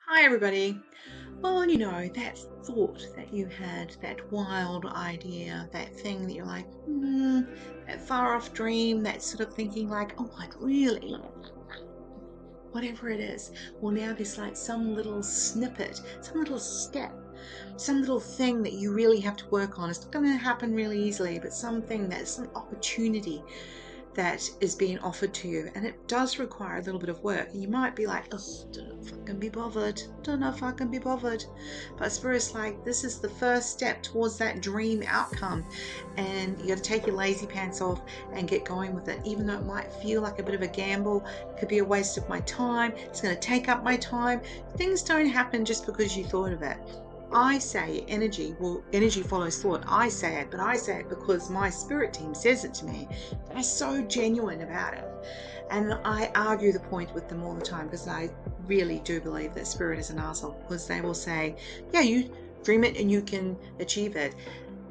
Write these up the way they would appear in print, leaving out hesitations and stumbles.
Hi, everybody. Well, that thought that you had, that wild idea, that thing that you're like, that far off dream, that sort of thinking like, oh, I'd really, whatever it is. Well, now there's like some little snippet, some little step, some little thing that you really have to work on. It's not going to happen really easily, but something that's some opportunity that is being offered to you, and it does require a little bit of work. And you might be like, oh, don't know if I can be bothered, don't know if I can be bothered. But Spirit's like, this is the first step towards that dream outcome, and you got to take your lazy pants off and get going with it. Even though it might feel like a bit of a gamble, it could be a waste of my time, it's going to take up my time. Things don't happen just because you thought of it. I say energy follows thought. I say it, but I say it because my spirit team says it to me. They're so genuine about it. And I argue the point with them all the time because I really do believe that spirit is an arsehole, because they will say, yeah, you dream it and you can achieve it.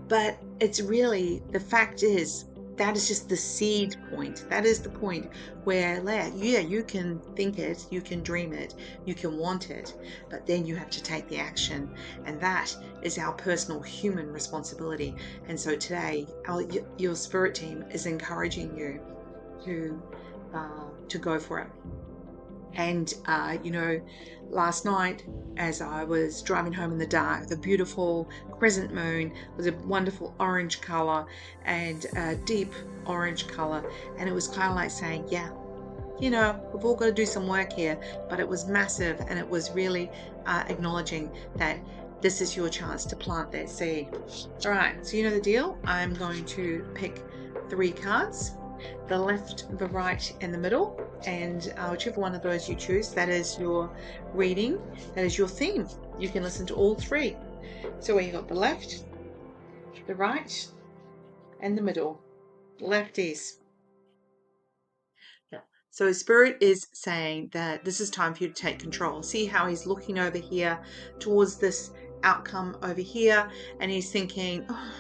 But it's really, the fact is, that is just the seed point. That is the point where, yeah, you can think it, you can dream it, you can want it, but then you have to take the action. And that is our personal human responsibility. And so today, your spirit team is encouraging you to go for it. And, last night, as I was driving home in the dark, the beautiful crescent moon was a wonderful orange color, and a deep orange color. And it was kind of like saying, yeah, we've all got to do some work here. But it was massive, and it was really acknowledging that this is your chance to plant that seed. All right, so you know the deal. I'm going to pick 3 cards: the left, the right, and the middle. And whichever one of those you choose, that is your reading, that is your theme. You can listen to all 3. So you got the left, the right, and the middle. Lefties. Yeah. So Spirit is saying that this is time for you to take control. See how he's looking over here towards this outcome over here, and he's thinking, oh,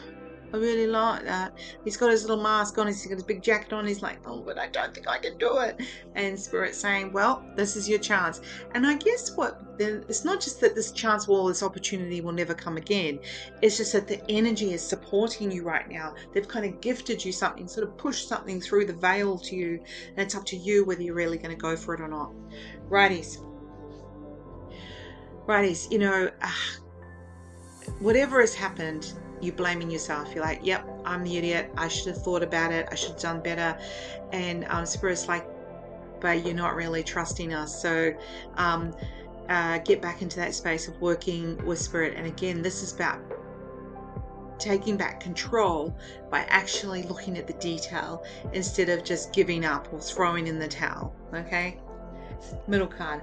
I really like that. He's got his little mask on, he's got his big jacket on, he's like, oh, but I don't think I can do it. And Spirit's saying, well, this is your chance. And I guess it's not just that this chance this opportunity will never come again. It's just that the energy is supporting you right now. They've kind of gifted you something, sort of pushed something through the veil to you, and it's up to you whether you're really going to go for it or not. Righties. Righties, whatever has happened, you're blaming yourself. You're like, yep, I'm the idiot. I should have thought about it. I should have done better. And Spirit's like, but you're not really trusting us. So get back into that space of working with Spirit. And again, this is about taking back control by actually looking at the detail instead of just giving up or throwing in the towel. Okay? Middle card.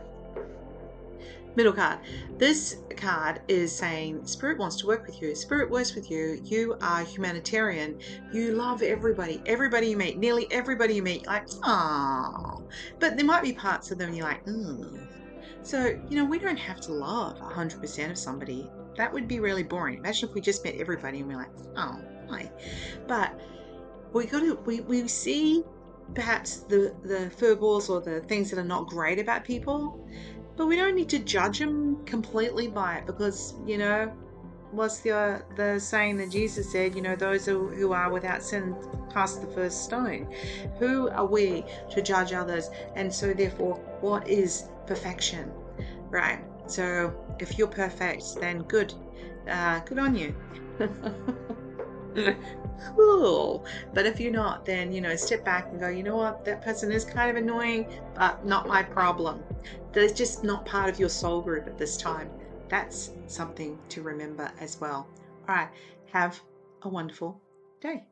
Middle card. This card is saying Spirit wants to work with you. Spirit works with you. You are humanitarian. You love everybody. Everybody you meet, nearly everybody you meet, you're like, oh. But there might be parts of them you're like, ugh. So, we don't have to love 100% of somebody. That would be really boring. Imagine if we just met everybody and we're like, oh, hi. But we see perhaps the furballs or the things that are not great about people, but we don't need to judge them completely by it, because what's the saying that Jesus said, those who are without sin cast the first stone. Who are we to judge others? And so therefore, what is perfection, right? So if you're perfect, then good on you. Cool. But if you're not, then step back and go, you know what, that person is kind of annoying, but not my problem. They're just not part of your soul group at this time. That's something to remember as well. All right, have a wonderful day.